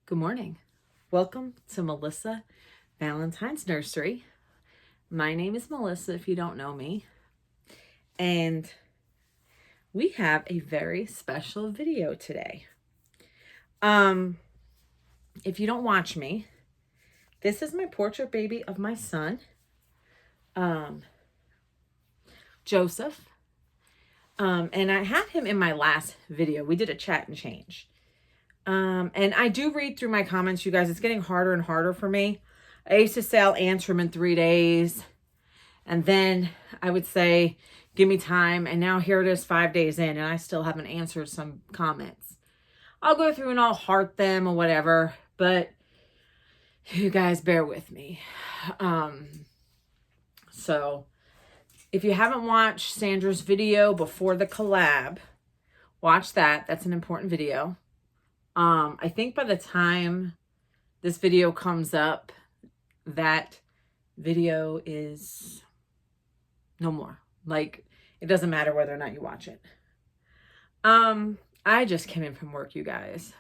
Good morning. Welcome to Melissa Valentine's Nursery. My name is Melissa, if you don't know me. And we have a very special video today. If you don't watch me, this is my portrait baby of my son, Joseph. And I had him in my last video. We did a chat and change. And I do read through my comments, you guys. It's getting harder and harder for me. I used to say I'll answer them in 3 days. And then I would say, give me time. And now here it is 5 days in, and I still haven't answered some comments. I'll go through and I'll heart them or whatever. But you guys bear with me. So if you haven't watched Sandra's video before the collab, watch that. That's an important video. I think by the time this video comes up, that video is no more. Like, it doesn't matter whether or not you watch it. I just came in from work, you guys.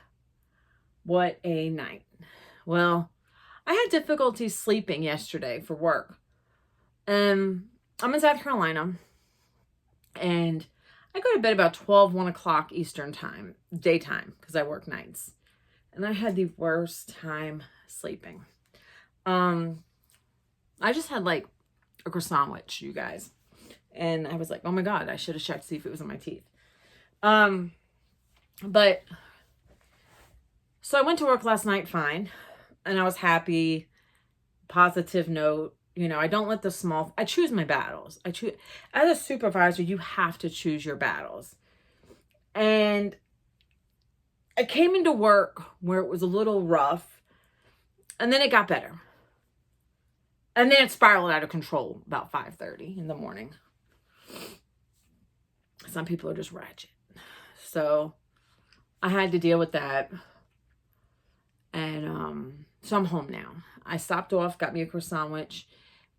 What a night. Well, I had difficulty sleeping yesterday for work. I'm in South Carolina, and I go to bed about 1 o'clock Eastern time, daytime, because I work nights. And I had the worst time sleeping. I just had like a croissant sandwich, you guys. And I was like, oh my God, I should have checked to see if it was in my teeth. But so I went to work last night fine. And I was happy, positive note. You know, I don't let the small, I choose my battles. As a supervisor, you have to choose your battles. And I came into work where it was a little rough, and then it got better. And then it spiraled out of control about 5:30 in the morning. Some people are just ratchet. So I had to deal with that. And so I'm home now. I stopped off, got me a croissant sandwich,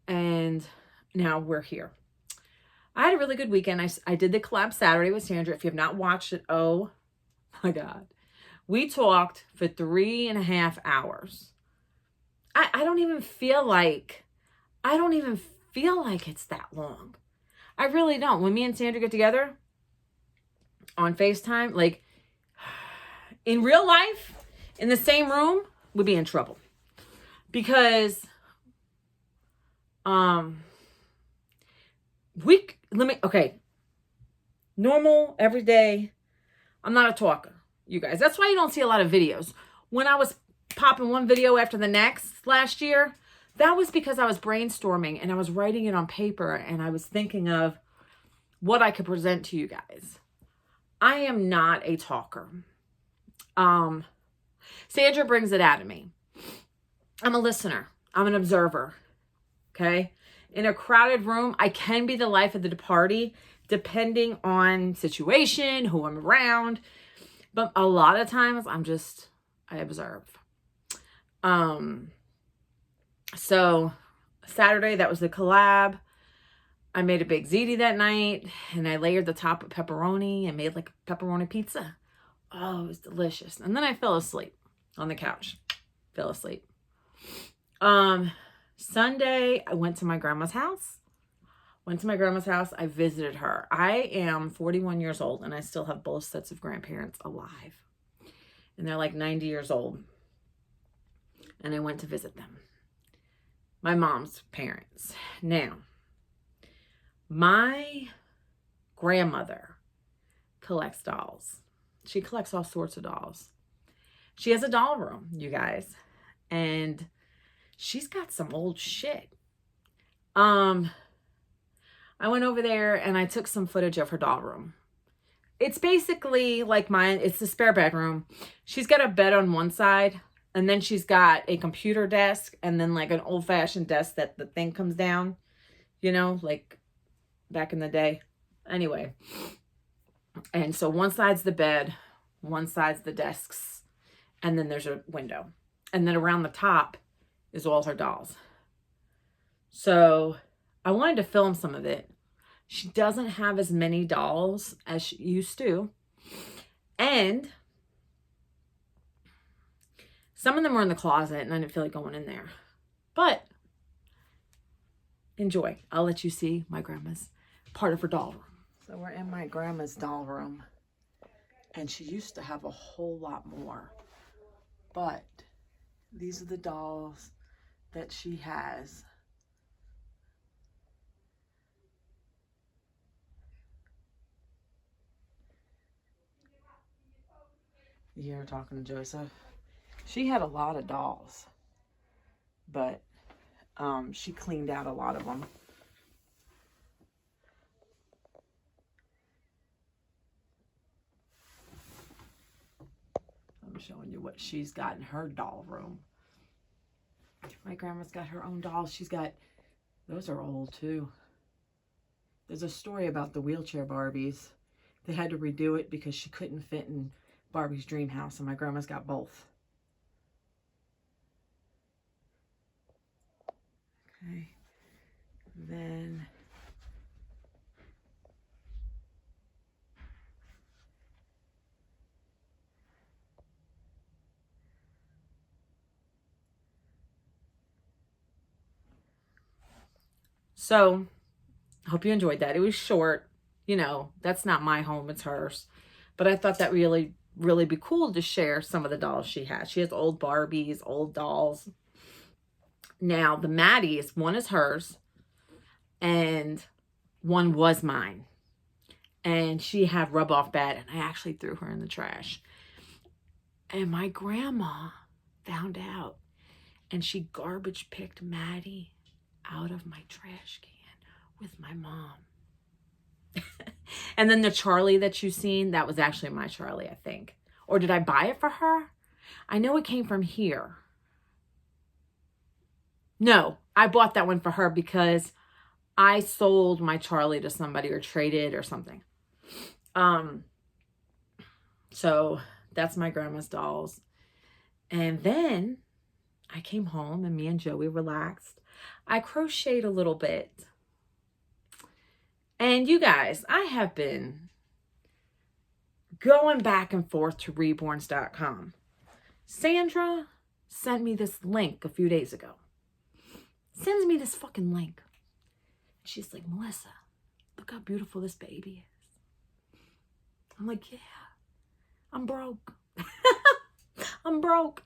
and now we're here. I had a really good weekend. I did the collab Saturday with Sandra. If you have not watched it, oh my God. We talked for 3.5 hours. I don't even feel like it's that long. I really don't. When me and Sandra get together on FaceTime, like in real life, in the same room, we'd be in trouble. Because normal, everyday, I'm not a talker, you guys. That's why you don't see a lot of videos. When I was popping one video after the next last year, that was because I was brainstorming and I was writing it on paper and I was thinking of what I could present to you guys. I am not a talker. Sandra brings it out of me. I'm a listener. I'm an observer. Okay? In a crowded room, I can be the life of the party depending on situation, who I'm around. But a lot of times I observe. So Saturday, that was the collab. I made a big ziti that night, and I layered the top with pepperoni and made like a pepperoni pizza. Oh, it was delicious. And then I fell asleep on the couch. Fell asleep. Sunday, I went to my grandma's house. I visited her. I am 41 years old, and I still have both sets of grandparents alive. And they're like 90 years old. And I went to visit them. My mom's parents. Now, my grandmother collects dolls. She collects all sorts of dolls. She has a doll room, you guys. And she's got some old shit. I went over there and I took some footage of her doll room. It's basically like mine. It's the spare bedroom. She's got a bed on one side, and then she's got a computer desk, and then like an old-fashioned desk that the thing comes down, you know, like back in the day. Anyway. And so one side's the bed, one side's the desks, and then there's a window. And then around the top is all her dolls. So I wanted to film some of it. She doesn't have as many dolls as she used to. And Some of them were in the closet and I didn't feel like going in there. But enjoy. I'll let you see my grandma's part of her doll room. So we're in my grandma's doll room. And she used to have a whole lot more. But these are the dolls that she has. You hear her talking to Joseph? She had a lot of dolls. But she cleaned out a lot of them. I'm showing you what she's got in her doll room. My grandma's got her own dolls. She's got, those are old too. There's a story about the wheelchair Barbies. They had to redo it because she couldn't fit in Barbie's dream house, and my grandma's got both. Okay, then so I hope you enjoyed that. It was short, you know, that's not my home, it's hers. But I thought that really be cool to share some of the dolls she has. She has old Barbies, old dolls. Now, the Maddies, one is hers and one was mine. And she had rub off bad, and I actually threw her in the trash. And my grandma found out, and she garbage picked Maddie out of my trash can with my mom. And then the Charlie that you've seen, that was actually my Charlie, I think. Or did I buy it for her? I know it came from here. No, I bought that one for her because I sold my Charlie to somebody or traded or something. So that's my grandma's dolls. And then I came home and me and Joey relaxed. I crocheted a little bit. And you guys, I have been going back and forth to reborns.com. Sandra sent me this link a few days ago. Sends me this fucking link. She's like, Melissa, look how beautiful this baby is. I'm like, yeah, I'm broke. I'm broke.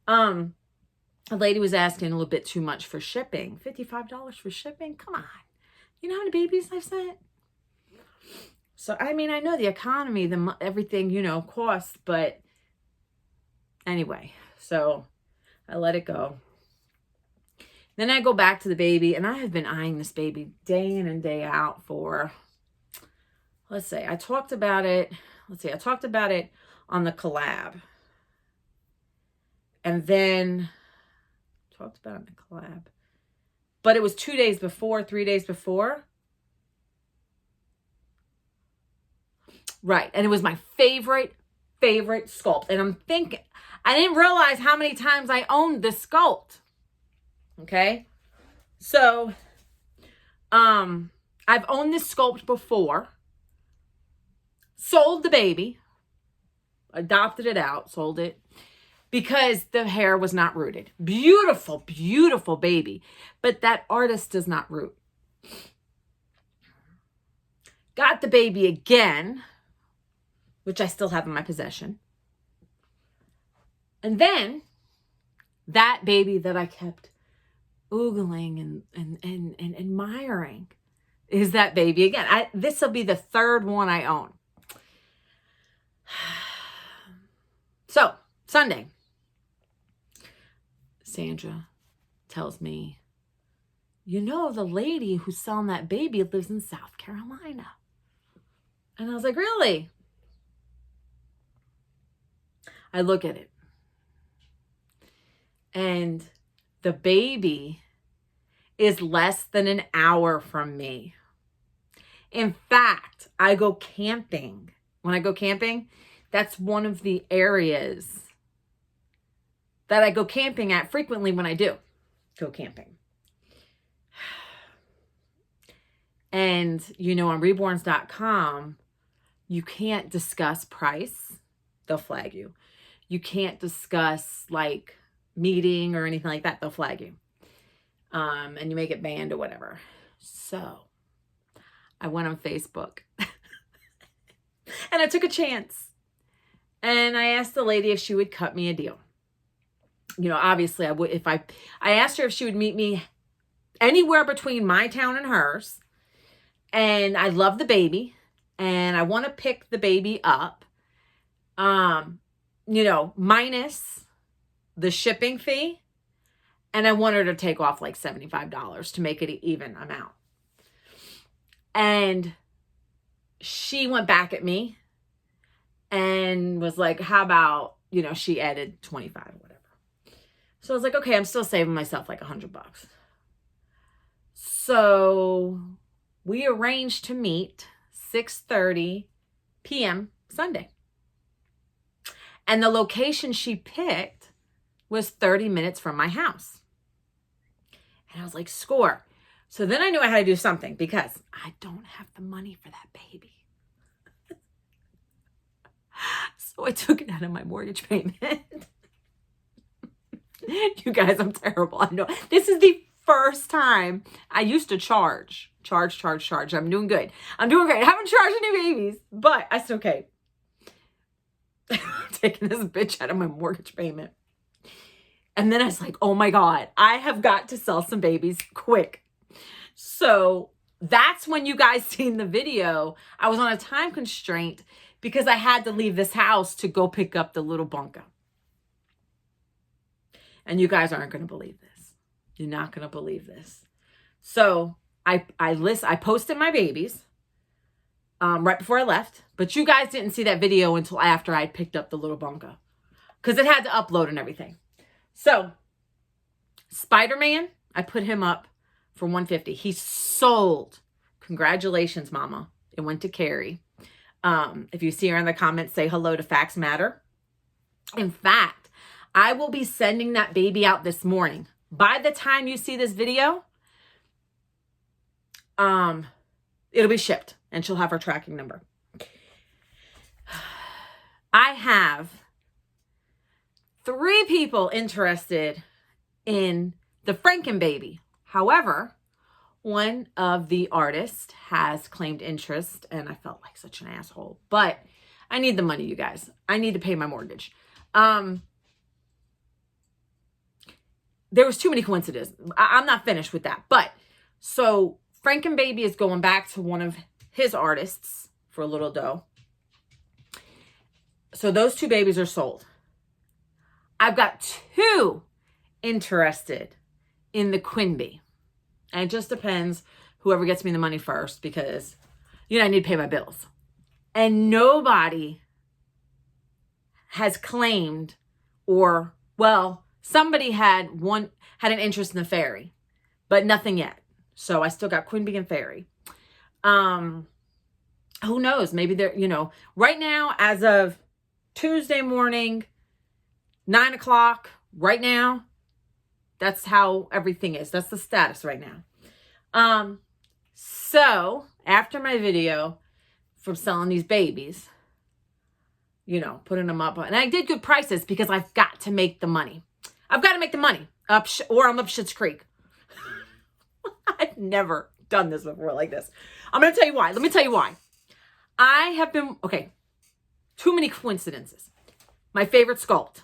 A lady was asking a little bit too much for shipping. $55 for shipping? Come on. You know how many babies I've sent? So, I mean, I know the economy, everything, you know, costs, but anyway, so I let it go. Then I go back to the baby, and I have been eyeing this baby day in and day out for, let's say, I talked about it on the collab. And then, talked about it on the collab. But it was 2 days before, 3 days before. Right. And it was my favorite sculpt. And I'm thinking, I didn't realize how many times I owned this sculpt. Okay. So, I've owned this sculpt before. Sold the baby. Adopted it out. Sold it. Because the hair was not rooted. Beautiful, beautiful baby. But that artist does not root. Got the baby again, which I still have in my possession. And then, that baby that I kept oogling and admiring is that baby again. This will be the third one I own. So, Sunday. Sandra tells me, you know, the lady who's selling that baby lives in South Carolina. And I was like, really? I look at it. And the baby is less than an hour from me. In fact, I go camping. When I go camping, that's one of the areas that I go camping at frequently when I do go camping. And, you know, on reborns.com, you can't discuss price. They'll flag you. you can't discuss like meeting or anything like that. They'll flag you. And you may get banned or whatever. So I went on Facebook and I took a chance. And I asked the lady if she would cut me a deal. You know, obviously I would, if I asked her if she would meet me anywhere between my town and hers. And I love the baby and I want to pick the baby up. You know, minus the shipping fee. And I want her to take off like $75 to make it an even amount. And she went back at me and was like, how about, you know, she added 25 or whatever. So I was like, okay, I'm still saving myself like $100. So we arranged to meet 6:30 p.m. Sunday. And the location she picked was 30 minutes from my house. And I was like, score. So then I knew I had to do something because I don't have the money for that baby. So I took it out of my mortgage payment. You guys, I'm terrible. I know. This is the first time I used to charge. I'm doing good. I'm doing great. I haven't charged any babies, but I said, okay. I'm taking this bitch out of my mortgage payment. And then I was like, oh my God, I have got to sell some babies quick. So that's when you guys seen the video. I was on a time constraint because I had to leave this house to go pick up the little bunka. And you guys aren't going to believe this. You're not going to believe this. So I posted my babies right before I left. But you guys didn't see that video until after I picked up the little bunka. Because it had to upload and everything. So, Spider-Man, I put him up for $150. He sold. Congratulations, Mama. It went to Carrie. If you see her in the comments, say hello to Facts Matter. In fact, I will be sending that baby out this morning. By the time you see this video, it'll be shipped and she'll have her tracking number. I have 3 people interested in the Fakenbridge. However, one of the artists has claimed interest and I felt like such an asshole, but I need the money, you guys. I need to pay my mortgage. There was too many coincidences. I'm not finished with that. But so Fakenbridge is going back to one of his artists for a little dough. So those 2 babies are sold. I've got 2 interested in the Quinbee. And it just depends whoever gets me the money first because, you know, I need to pay my bills. And nobody has claimed or, well, somebody had an interest in the fairy, but nothing yet. So I still got Quinbee and fairy. Who knows? Maybe they're, you know, right now, as of Tuesday morning, 9 o'clock, right now, that's how everything is. That's the status right now. So after my video from selling these babies, you know, putting them up, and I did good prices because I've got to make the money. I've got to make the money or I'm up Schitt's Creek. I've never done this before like this. I'm going to tell you why. Let me tell you why. I have been, okay, too many coincidences. My favorite sculpt.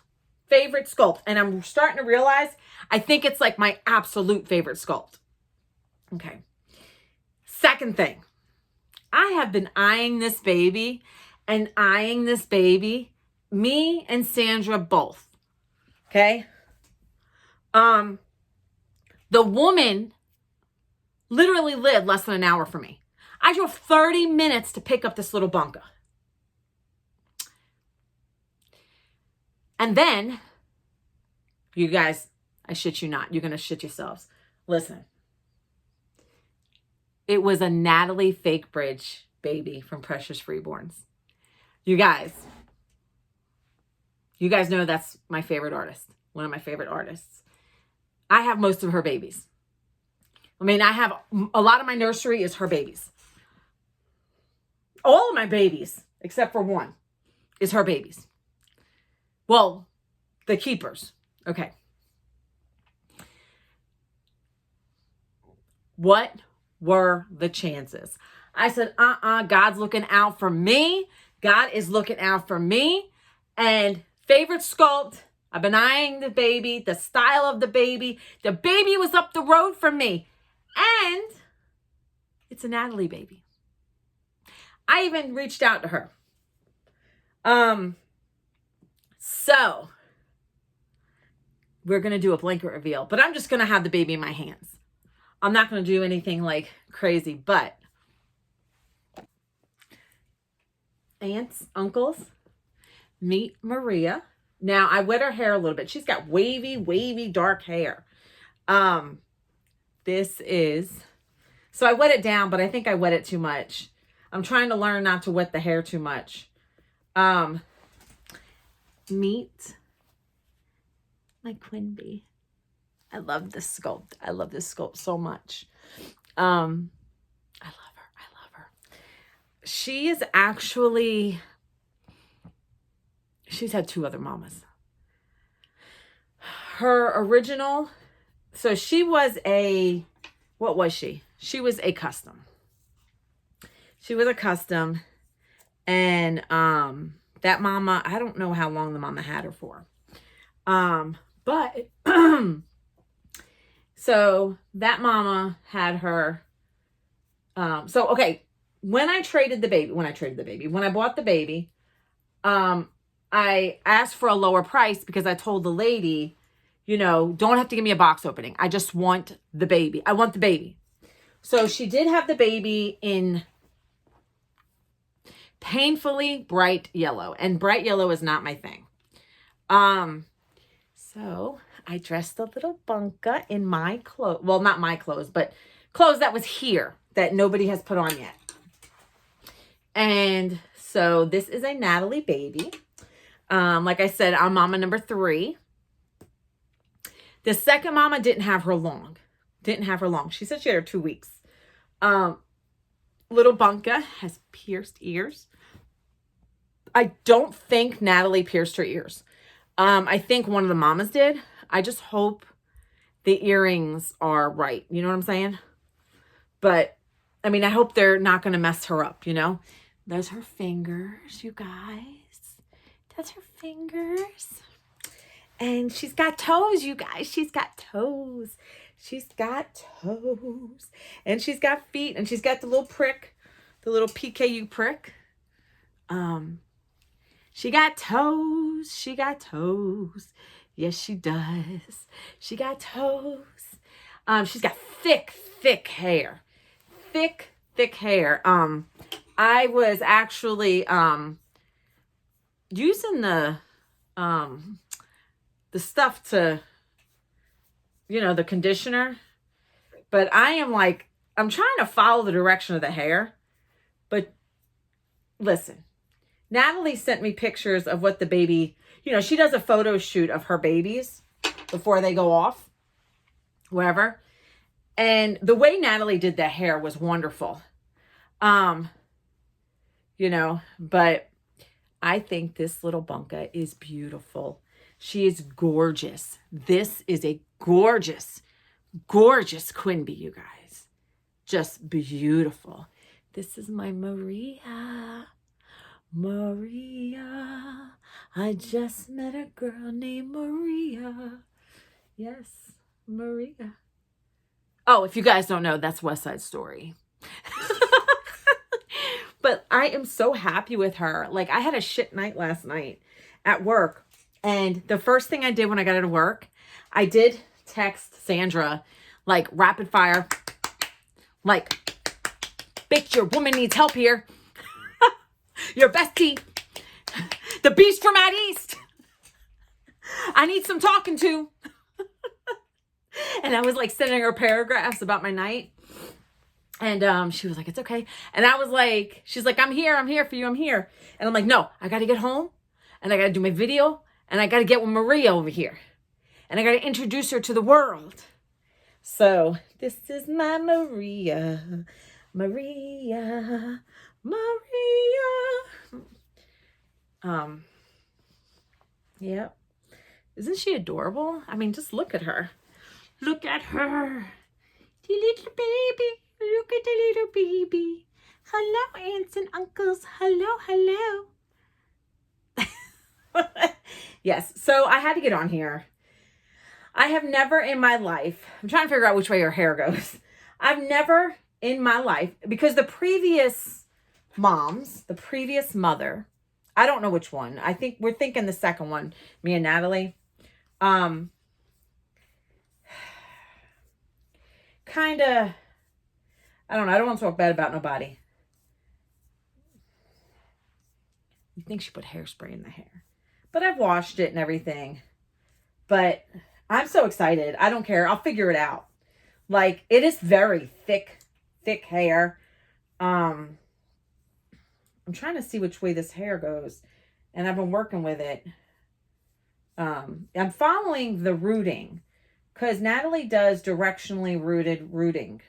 And I'm starting to realize, I think it's like my absolute favorite sculpt. Okay. Second thing. I have been eyeing this baby. Me and Sandra both. Okay. The woman literally lived less than an hour from me. I drove 30 minutes to pick up this little bunka. And then, you guys, I shit you not. You're going to shit yourselves. Listen. It was a Nathalie Fakenbridge baby from Precious Reborns. You guys know that's my favorite artist. One of my favorite artists. I have most of her babies. I mean, I have a lot of my nursery is her babies. All of my babies, except for one, is her babies. Well, the keepers. Okay. What were the chances? I said, God's looking out for me. God is looking out for me. And favorite sculpt, I've been eyeing the baby, the style of the baby. The baby was up the road from me. And it's a Nathalie baby. I even reached out to her. So we're going to do a blanket reveal, but I'm just going to have the baby in my hands. I'm not going to do anything like crazy, but aunts, uncles, meet Maria. Now I wet her hair a little bit. She's got wavy, dark hair. This is, so I wet it down, but I think I wet it too much. I'm trying to learn not to wet the hair too much. Meet my Quinbee. I love this sculpt. I love this sculpt so much. I love her. She is actually, she's had 2 other mamas. Her original, so she was a, what was she? She was a custom. She was a custom. And that mama, I don't know how long the mama had her for. But so that mama had her. So, okay. When I bought the baby, I asked for a lower price because I told the lady, you know, don't have to give me a box opening. I just want the baby. I want the baby. So she did have the baby in painfully bright yellow, and bright yellow is not my thing. So I dressed the little bunka in my clothes. Well, not my clothes, but clothes that was here that nobody has put on yet. And so this is a Nathalie baby. Like I said, I'm mama number 3. The second mama didn't have her long. She said she had her 2 weeks. Little bunka has pierced ears. I don't think Nathalie pierced her ears. I think one of the mamas did. I just hope the earrings are right. You know what I'm saying? But, I mean, I hope they're not going to mess her up, you know? Those her fingers, you guys. That's her fingers. And she's got toes, you guys. She's got toes. And she's got feet. And she's got the little prick. The little PKU prick. She got toes. Yes, she does. She got toes. She's got thick hair. Thick hair. I was actually using the stuff to, you know, the conditioner. But I'm trying to follow the direction of the hair. But listen, Nathalie sent me pictures of what the baby, you know, she does a photo shoot of her babies before they go off, wherever. And the way Nathalie did the hair was wonderful. You know, but I think this little bunka is beautiful. She is gorgeous. This is a gorgeous Quinbee, you guys. Just beautiful. This is my Maria. I just met a girl named Maria. Yes, Maria. Oh, if you guys don't know, that's West Side Story. But I am so happy with her. Like, I had a shit night last night at work. And the first thing I did when I got out of work, I did text Sandra, like, rapid fire. Like, bitch, your woman needs help here. Your bestie. The beast from out east. I need some talking to. And I was, like, sending her paragraphs about my night. And she was like, it's okay. And I was like, she's like, I'm here for you, I'm here. And I'm like, no, I got to get home. And I got to do my video. And I got to get with Maria over here. And I got to introduce her to the world. So this is my Maria. Yep. Isn't she adorable? I mean, just look at her. Look at her. The little baby. Look at the little baby. Hello, aunts and uncles. Hello, hello. Yes, so I had to get on here. I have never in my life, I'm trying to figure out which way your hair goes. I've never in my life, because the previous moms, the previous mother, I don't know which one. I think we're thinking the second one, me and Natalie. Kind of, I don't know. I don't want to talk bad about nobody. You think she put hairspray in the hair. But I've washed it and everything. But I'm so excited. I don't care. I'll figure it out. Like, it is very thick hair. I'm trying to see which way this hair goes. And I've been working with it. I'm following the rooting. Because Natalie does directionally rooting.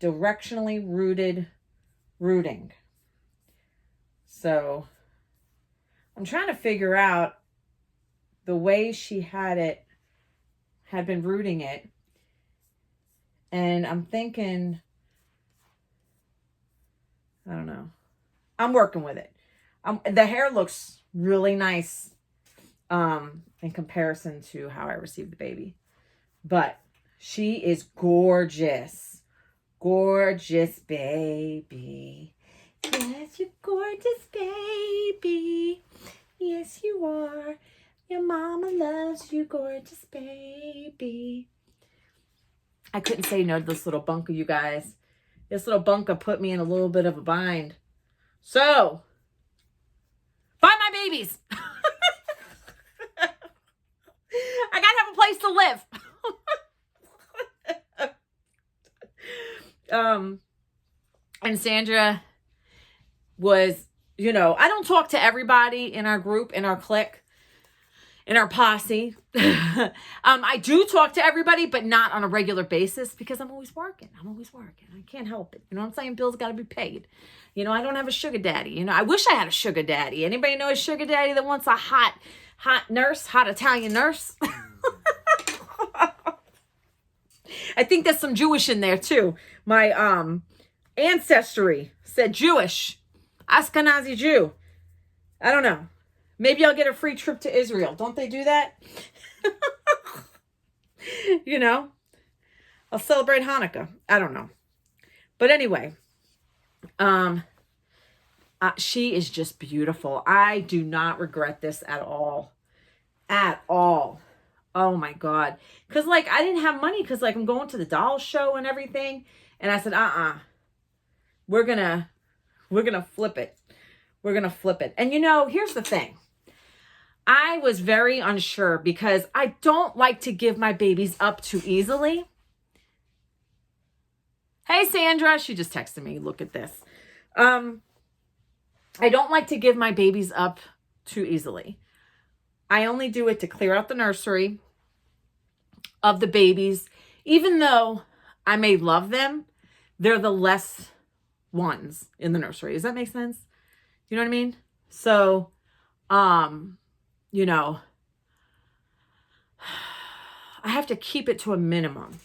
Directionally rooting. So, I'm trying to figure out the way she had been rooting it. And I'm thinking, I don't know. I'm working with it. The hair looks really nice in comparison to how I received the baby. But she is gorgeous. Gorgeous baby. Yes, you gorgeous baby. Yes, you are. Your mama loves you, gorgeous baby. I couldn't say no to this little bunker, you guys. This little bunker put me in a little bit of a bind. So, buy my babies. I gotta have a place to live. And Sandra was, you know, I don't talk to everybody in our group, in our clique, in our posse. I do talk to everybody, but not on a regular basis because I'm always working. I can't help it. You know what I'm saying? Bills got to be paid. You know, I don't have a sugar daddy. You know, I wish I had a sugar daddy. Anybody know a sugar daddy that wants a hot nurse, hot Italian nurse? I think there's some Jewish in there too. My ancestry said Jewish. Ashkenazi Jew. I don't know. Maybe I'll get a free trip to Israel. Don't they do that? You know, I'll celebrate Hanukkah. I don't know. But anyway, she is just beautiful. I do not regret this at all. At all. Oh my God. Cause like I didn't have money because like I'm going to the doll show and everything. And I said, we're gonna flip it. We're gonna flip it. And you know, here's the thing. I was very unsure because I don't like to give my babies up too easily. Hey, Sandra, she just texted me. Look at this. I don't like to give my babies up too easily. I only do it to clear out the nursery of the babies. Even though I may love them, they're the less ones in the nursery. Does that make sense? You know what I mean? So, you know, I have to keep it to a minimum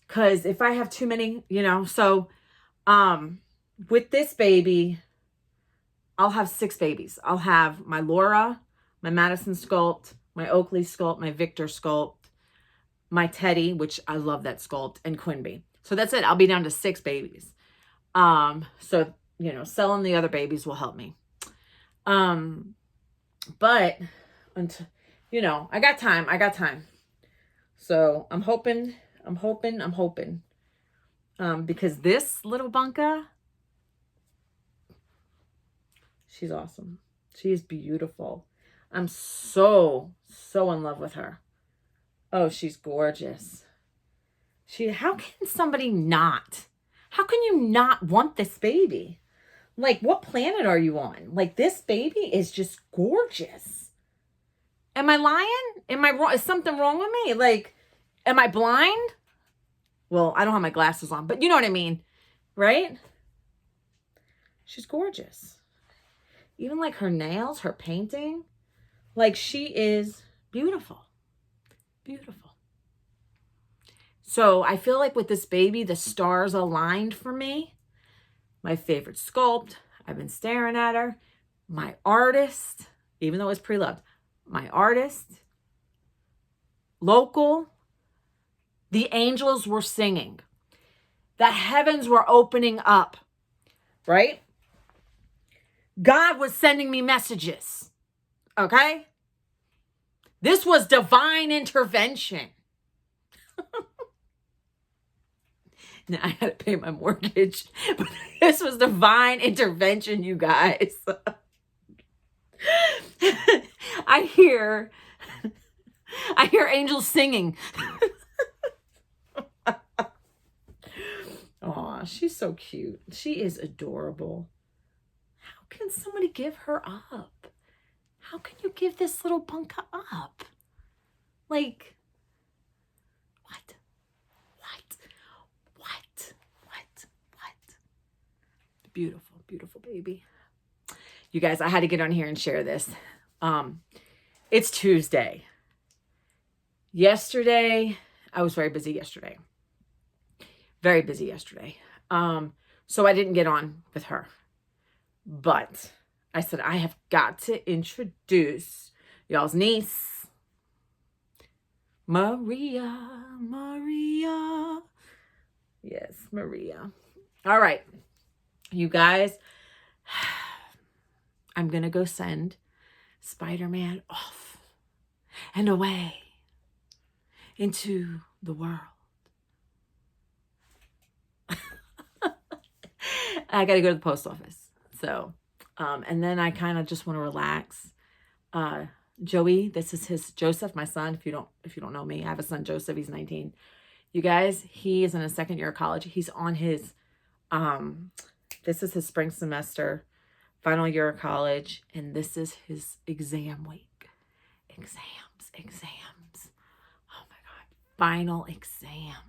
because if I have too many, you know, so, with this baby, I'll have 6 babies. I'll have my Laura, my Madison sculpt, my Oakley sculpt, my Victor sculpt, my Teddy, which I love that sculpt, and Quinbee. So that's it. I'll be down to 6 babies. So, you know, selling the other babies will help me. But, you know, I got time. So I'm hoping. Because this little bunka, she's awesome. She is beautiful. I'm so in love with her. Oh, she's gorgeous. How can somebody not? How can you not want this baby? Like, what planet are you on? Like, this baby is just gorgeous. Am I lying? Am I wrong? Is something wrong with me? Like, am I blind? Well, I don't have my glasses on, but you know what I mean, right? She's gorgeous. Even like her nails, her painting. Like she is beautiful. Beautiful. So I feel like with this baby, the stars aligned for me. My favorite sculpt. I've been staring at her. My artist, even though it's pre-loved, my artist, local, the angels were singing. The heavens were opening up, right? God was sending me messages, okay? This was divine intervention. Now I had to pay my mortgage, but this was divine intervention, you guys. I hear angels singing. Aw, she's so cute. She is adorable. How can somebody give her up? How can you give this little bunka up? Like, what? Beautiful, beautiful baby. You guys, I had to get on here and share this. It's Tuesday. Yesterday, I was very busy yesterday. Very busy yesterday. So I didn't get on with her. But I said, I have got to introduce y'all's niece, Maria. Yes, Maria. All right. You guys, I'm going to go send Spider-Man off and away into the world. I got to go to the post office. So, and then I kind of just want to relax. Joey, this is his Joseph, my son. If you don't know me, I have a son, Joseph. He's 19. You guys, he is in his second year of college. He's on his, this is his spring semester, final year of college, and this is his exam week. Exams. Oh my God, final exams.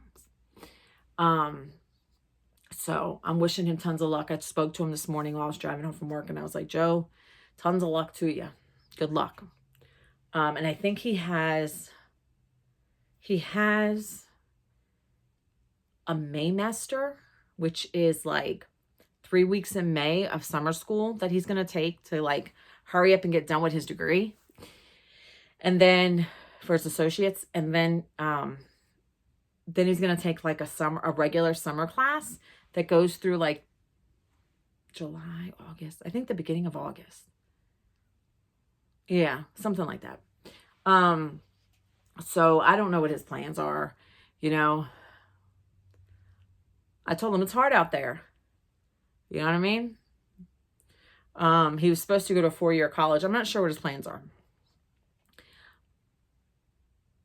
So I'm wishing him tons of luck. I spoke to him this morning while I was driving home from work, and I was like, Joe, tons of luck to you. Good luck. And I think he has a Maymester, which is like 3 weeks in May of summer school that he's going to take to like hurry up and get done with his degree. And then for his associates, and then he's going to take like a regular summer class that goes through like July, August, I think the beginning of August. Yeah, something like that. So I don't know what his plans are, you know. I told him it's hard out there. You know what I mean? He was supposed to go to a 4-year college. I'm not sure what his plans are.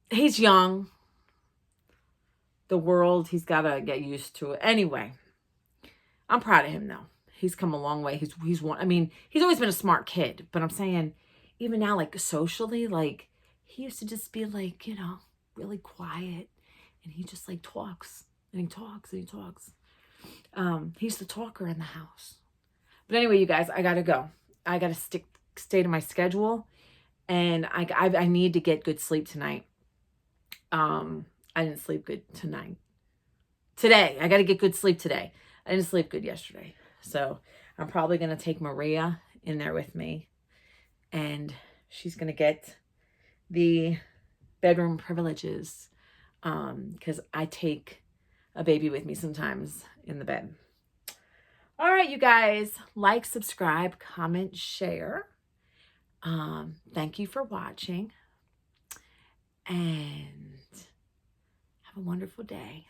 He's young. The world, he's got to get used to it. Anyway, I'm proud of him though. He's come a long way. He's always been a smart kid, but I'm saying even now, like socially, like he used to just be like, you know, really quiet, and he just like talks and he talks and he talks. He's the talker in the house. But anyway, you guys, I gotta go. I gotta stay to my schedule, and I need to get good sleep tonight. I didn't sleep good today. I gotta get good sleep today. I didn't sleep good yesterday, so I'm probably gonna take Maria in there with me, and she's gonna get the bedroom privileges, because I take a baby with me sometimes in the bed. All right, you guys, like, subscribe, comment, share. Thank you for watching, and have a wonderful day.